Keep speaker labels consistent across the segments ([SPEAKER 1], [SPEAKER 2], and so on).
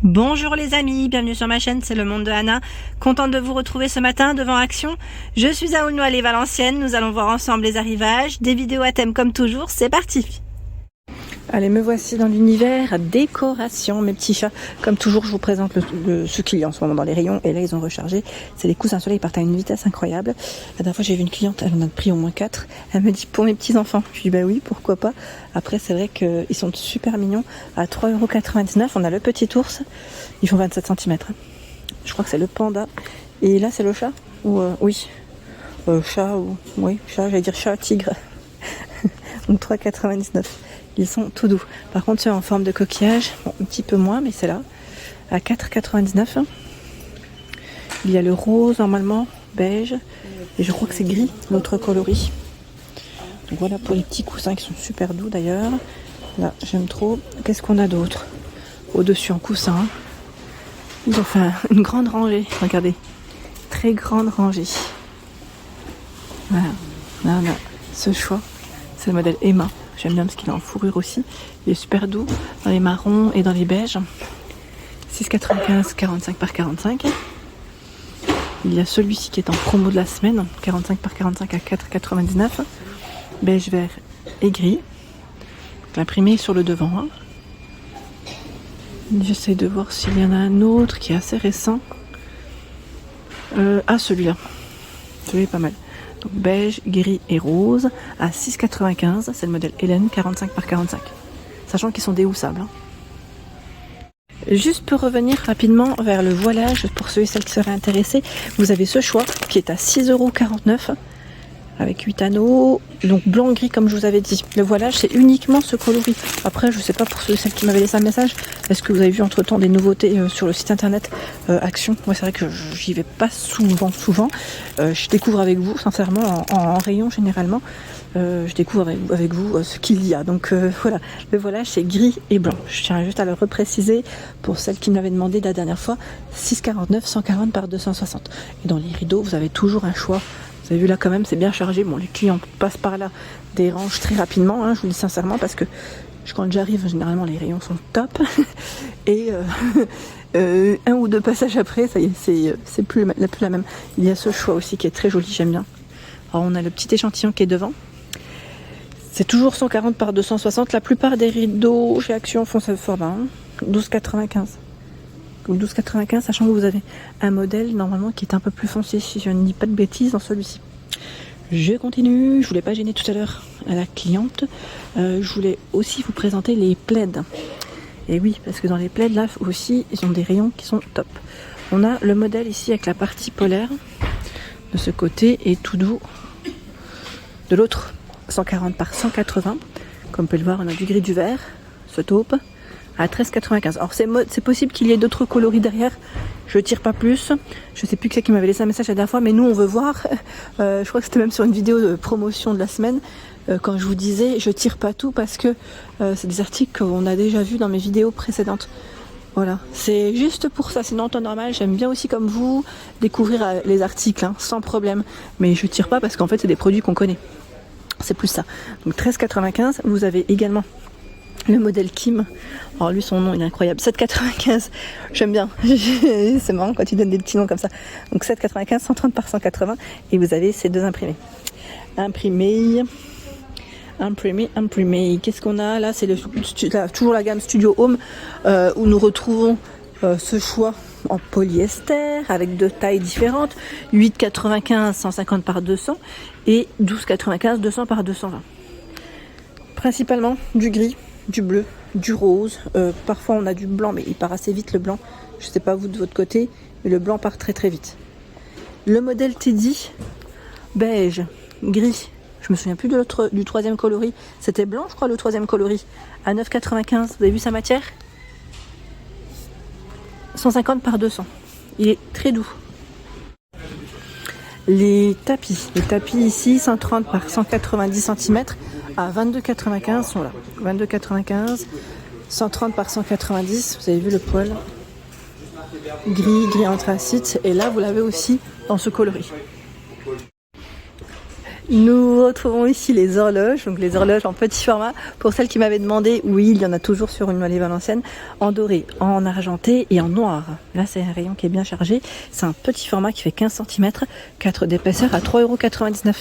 [SPEAKER 1] Bonjour les amis, bienvenue sur ma chaîne, c'est le monde de Anna. Contente de vous retrouver ce matin devant Action. Je suis à Aulnoy-les-Valenciennes, nous allons voir ensemble les arrivages, des vidéos à thème comme toujours, c'est parti. Allez, me voici dans l'univers décoration, mes petits chats. Comme toujours, je vous présente ce qu'il y a en ce moment dans les rayons. Et là, ils ont rechargé. C'est les coussins soleil, ils partent à une vitesse incroyable. La dernière fois, j'ai vu une cliente, elle en a pris au moins 4. Elle me dit, pour mes petits-enfants. Je lui dis, bah oui, pourquoi pas. Après, c'est vrai qu'ils sont super mignons. À 3,99 €, on a le petit ours. Ils font 27 cm. Je crois que c'est le panda. Et là, c'est le chat ou oui. Chat ou... Oui, chat, j'allais dire chat, tigre. Donc 3,99 €. Ils sont tout doux. Par contre, c'est en forme de coquillage, bon, un petit peu moins, mais c'est là, à 4,99 €. Il y a le rose, normalement, beige, et je crois que c'est gris, l'autre coloris. Donc voilà pour les petits coussins qui sont super doux d'ailleurs. Là, j'aime trop. Qu'est-ce qu'on a d'autre? Au-dessus en coussin. Ils ont fait une grande rangée, regardez. Très grande rangée. Voilà. Là, on a ce choix. C'est le modèle Emma. J'aime bien parce qu'il est en fourrure aussi. Il est super doux dans les marrons et dans les beiges. 6,95 €, 45 par 45. Il y a celui-ci qui est en promo de la semaine. 45 par 45 à 4,99 €. Beige, vert et gris. Imprimé sur le devant. Hein. J'essaie de voir s'il y en a un autre qui est assez récent. Celui-là. Celui-là est pas mal. Donc beige, gris et rose à 6,95 €. C'est le modèle Hélène, 45 par 45. Sachant qu'ils sont déhoussables. Hein. Juste pour revenir rapidement vers le voilage, pour ceux et celles qui seraient intéressés, vous avez ce choix qui est à 6,49 € avec 8 anneaux, donc blanc-gris comme je vous avais dit. Le voilage, c'est uniquement ce coloris. Après, je sais pas pour ceux et celles qui m'avaient laissé un message, est-ce que vous avez vu entre-temps des nouveautés sur le site internet Action? Moi, c'est vrai que j'y vais pas souvent. Je découvre avec vous, sincèrement, en rayon généralement. Je découvre avec vous ce qu'il y a. Donc voilà, le voilage, c'est gris et blanc. Je tiens juste à le repréciser pour celles qui m'avaient demandé la dernière fois. 6,49 €, 140 par 260. Et dans les rideaux, vous avez toujours un choix. Vous avez vu là quand même, c'est bien chargé. Bon, les clients passent par là, dérangent très rapidement, hein, je vous le dis sincèrement, parce que quand j'arrive, généralement les rayons sont top. Et un ou deux passages après, ça y est, c'est plus la même. Il y a ce choix aussi qui est très joli, j'aime bien. Alors on a le petit échantillon qui est devant. C'est toujours 140 par 260. La plupart des rideaux chez Action font ce format. 12,95 €. 12,95 €, sachant que vous avez un modèle normalement qui est un peu plus foncé, si je ne dis pas de bêtises, dans celui-ci. Je continue, je voulais pas gêner tout à l'heure à la cliente. Je voulais aussi vous présenter les plaids. Et oui, parce que dans les plaids là aussi, ils ont des rayons qui sont top. On a le modèle ici avec la partie polaire de ce côté et tout doux de l'autre. 140 par 180. Comme vous pouvez le voir, on a du gris, du vert, ce taupe à 13,95 €. Alors c'est possible qu'il y ait d'autres coloris derrière. Je tire pas plus. Je sais plus qui c'est qui m'avait laissé un message la dernière fois, mais nous on veut voir. Je crois que c'était même sur une vidéo de promotion de la semaine quand je vous disais je tire pas tout parce que c'est des articles qu'on a déjà vus dans mes vidéos précédentes. Voilà, c'est juste pour ça. Sinon en temps normal, j'aime bien aussi comme vous découvrir les articles hein, sans problème. Mais je tire pas parce qu'en fait c'est des produits qu'on connaît. C'est plus ça. Donc 13,95 €. Vous avez également le modèle Kim. Alors lui, son nom il est incroyable. 7,95 €. J'aime bien. C'est marrant quand ils donnent des petits noms comme ça. Donc 7,95 €, 130 par 180. Et vous avez ces deux imprimés. Imprimé. Qu'est-ce qu'on a là? C'est toujours la gamme Studio Home où nous retrouvons ce choix en polyester avec deux tailles différentes. 8,95 €, 150 par 200 et 12,95 €, 200 par 220. Principalement du gris, du bleu, du rose. Parfois on a du blanc, mais il part assez vite le blanc. Je sais pas vous de votre côté, mais le blanc part très très vite. Le modèle Teddy, beige, gris. Je me souviens plus du troisième coloris. C'était blanc, je crois, le troisième coloris. À 9,95 €. Vous avez vu sa matière? 150 par 200. Il est très doux. Les tapis ici, 130 par 190 cm à 22,95 € sont là. 22,95 €, 130 par 190. Vous avez vu le poil gris anthracite. Et là, vous l'avez aussi dans ce coloris. Nous retrouvons ici les horloges, donc les horloges en petit format. Pour celles qui m'avaient demandé, oui, il y en a toujours sur une Vallée Valenciennes, en doré, en argenté et en noir. Là, c'est un rayon qui est bien chargé. C'est un petit format qui fait 15 cm, 4 d'épaisseur à 3,99 €.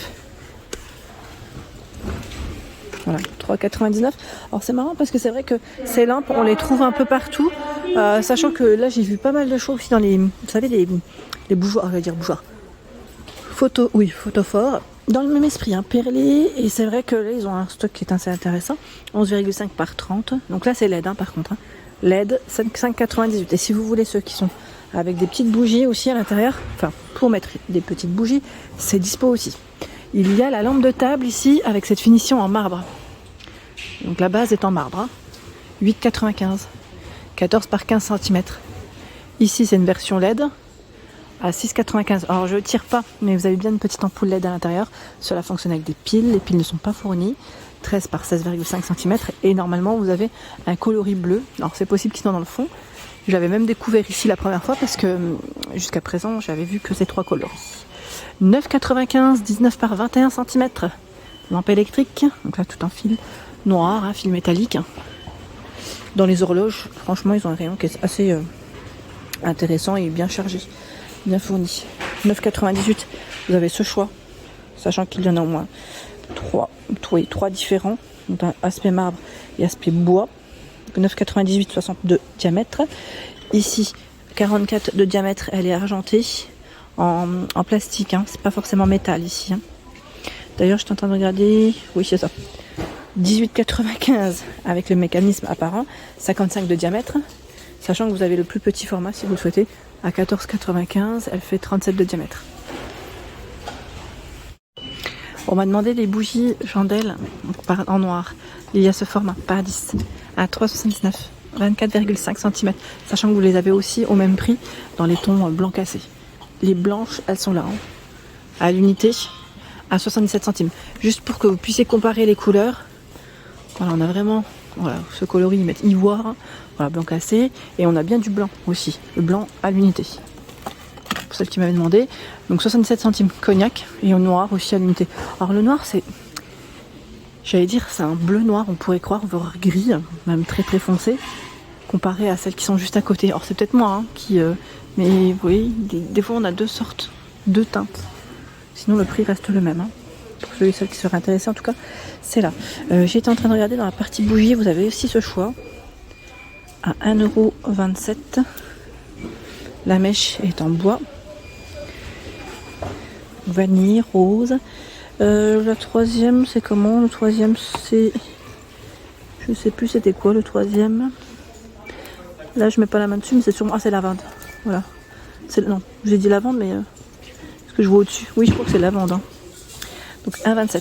[SPEAKER 1] Voilà, 3,99 €. Alors c'est marrant parce que c'est vrai que ces lampes, on les trouve un peu partout, sachant que là, j'ai vu pas mal de choses aussi dans les, vous savez, les bougeoirs, je vais dire bougeoirs. Photophore. Dans le même esprit, hein, perlé, et c'est vrai que là ils ont un stock qui est assez intéressant, 11,5 par 30, donc là c'est LED hein, par contre, hein. LED 5,98, et si vous voulez ceux qui sont avec des petites bougies aussi à l'intérieur, enfin pour mettre des petites bougies, c'est dispo aussi. Il y a la lampe de table ici avec cette finition en marbre, donc la base est en marbre, hein. 8,95, 14 par 15 cm. Ici c'est une version LED, à 6,95. Alors je ne tire pas, mais vous avez bien une petite ampoule LED à l'intérieur. Cela fonctionne avec des piles, les piles ne sont pas fournies. 13 par 16,5 cm, et normalement vous avez un coloris bleu. Alors c'est possible qu'ils sont dans le fond. Je l'avais même découvert ici la première fois parce que jusqu'à présent j'avais vu que ces 3 coloris. 9,95, 19 par 21 cm. Lampe électrique, donc là tout un fil noir, un fil métallique. Dans les horloges, franchement ils ont un rayon qui est assez intéressant et bien chargé. Bien fourni. 9,98, vous avez ce choix, sachant qu'il y en a au moins 3 différents, donc un aspect marbre et aspect bois. 9,98, 62 diamètre. Ici 44 de diamètre, elle est argentée en plastique, hein. C'est pas forcément métal ici, hein. D'ailleurs je suis en train de regarder, oui c'est ça, 18,95 avec le mécanisme apparent, 55 de diamètre, sachant que vous avez le plus petit format si vous le souhaitez, à 14,95, elle fait 37 de diamètre. On m'a demandé les bougies chandelles en noir. Il y a ce format par 10 à 3,79, 24,5 cm, sachant que vous les avez aussi au même prix dans les tons blanc cassé. Les blanches, elles sont là, hein, à l'unité, à 77 centimes. Juste pour que vous puissiez comparer les couleurs. Voilà, on a vraiment, voilà, ce coloris, ils mettent ivoire, hein. Voilà, blanc cassé, et on a bien du blanc aussi, le blanc à l'unité. Pour celle qui m'avait demandé, donc 67 centimes cognac, et au noir aussi à l'unité. Alors le noir, c'est, j'allais dire, c'est un bleu noir, on pourrait croire, voire gris, même très très foncé, comparé à celles qui sont juste à côté. Alors c'est peut-être moi hein, qui, mais vous voyez, des fois on a 2 sortes, 2 teintes. Sinon le prix reste le même, hein. Pour ceux et celles qui seraient intéressés en tout cas, c'est là. J'étais en train de regarder dans la partie bougie, vous avez aussi ce choix. À 1,27 €. La mèche est en bois. Vanille, rose. La troisième, c'est comment? Le troisième, c'est... Je sais plus c'était quoi le troisième. Là, je mets pas la main dessus, mais c'est sûrement... Ah, c'est lavande. Voilà. Non, j'ai dit lavande, mais... Est-ce que je vois au-dessus? Oui, je crois que c'est lavande, hein. Donc 1,27.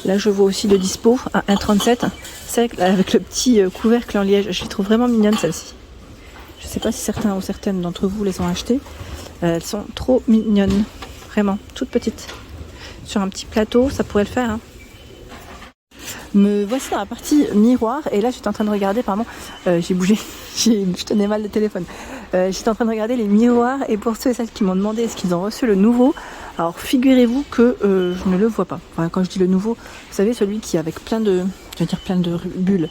[SPEAKER 1] Là, je vois aussi de dispo à 1,37. C'est avec le petit couvercle en liège. Je les trouve vraiment mignonnes, celles-ci. Je ne sais pas si certains ou certaines d'entre vous les ont achetées. Elles sont trop mignonnes. Vraiment, toutes petites. Sur un petit plateau, ça pourrait le faire, hein. Me voici dans la partie miroir. Et là, j'étais en train de regarder, pardon, j'ai bougé. Je tenais mal le téléphone. J'étais en train de regarder les miroirs. Et pour ceux et celles qui m'ont demandé est-ce qu'ils ont reçu le nouveau, alors figurez-vous que je ne le vois pas. Enfin, quand je dis le nouveau, vous savez, celui qui est avec plein de, je veux dire plein de bulles,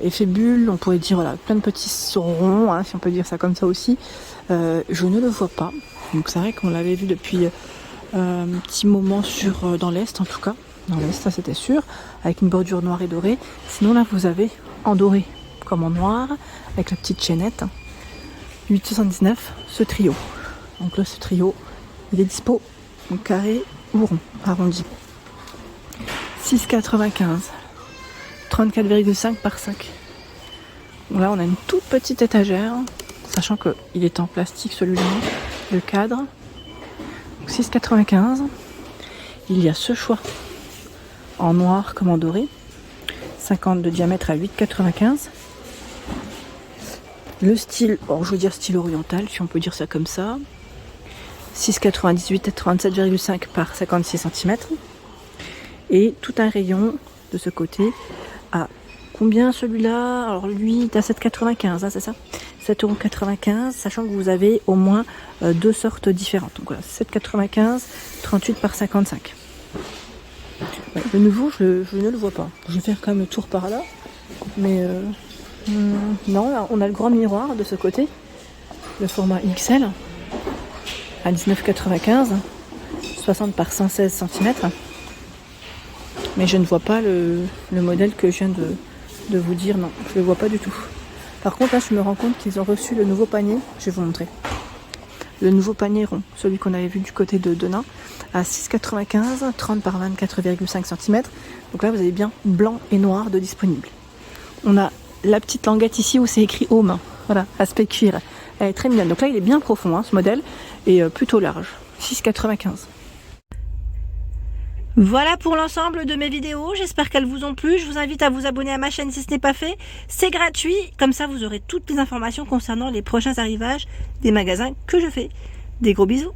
[SPEAKER 1] effet bulle, on pourrait dire voilà, plein de petits ronds, hein, si on peut dire ça comme ça aussi. Je ne le vois pas. Donc c'est vrai qu'on l'avait vu depuis un petit moment dans l'Est en tout cas. Dans l'Est, ça c'était sûr, avec une bordure noire et dorée. Sinon là vous avez en doré comme en noir, avec la petite chaînette. 8,79 ce trio. Donc là ce trio, il est dispo en carré ou rond, arrondi. 6,95. 34,5 par 5. Là on a une toute petite étagère, sachant qu'il est en plastique celui-là, le cadre. 6,95. Il y a ce choix en noir comme en doré. 50 de diamètre à 8,95. Le style, je veux dire style oriental, si on peut dire ça comme ça. 6,98 à 37,5 par 56 cm. Et tout un rayon de ce côté à combien celui-là? Alors lui il est à 7,95, hein, c'est ça? 7,95 €, sachant que vous avez au moins 2 sortes différentes. Donc voilà, 7,95, 38 par 55. Ouais, le nouveau, je ne le vois pas. Je vais faire quand même le tour par là. Mais non, là, on a le grand miroir de ce côté. Le format XL à 19,95, 60 par 116 cm. Mais je ne vois pas le modèle que je viens de vous dire. Non, je ne le vois pas du tout. Par contre, là, je me rends compte qu'ils ont reçu le nouveau panier. Je vais vous montrer. Le nouveau panier rond, celui qu'on avait vu du côté de Denain, à 6,95, 30 par 24,5 cm. Donc là, vous avez bien blanc et noir de disponible. On a la petite languette ici où c'est écrit Home. Voilà, aspect cuir. Elle est très mignonne. Donc là, il est bien profond, hein, ce modèle, et plutôt large. 6,95. Voilà pour l'ensemble de mes vidéos, j'espère qu'elles vous ont plu. Je vous invite à vous abonner à ma chaîne si ce n'est pas fait. C'est gratuit, comme ça vous aurez toutes les informations concernant les prochains arrivages des magasins que je fais. Des gros bisous.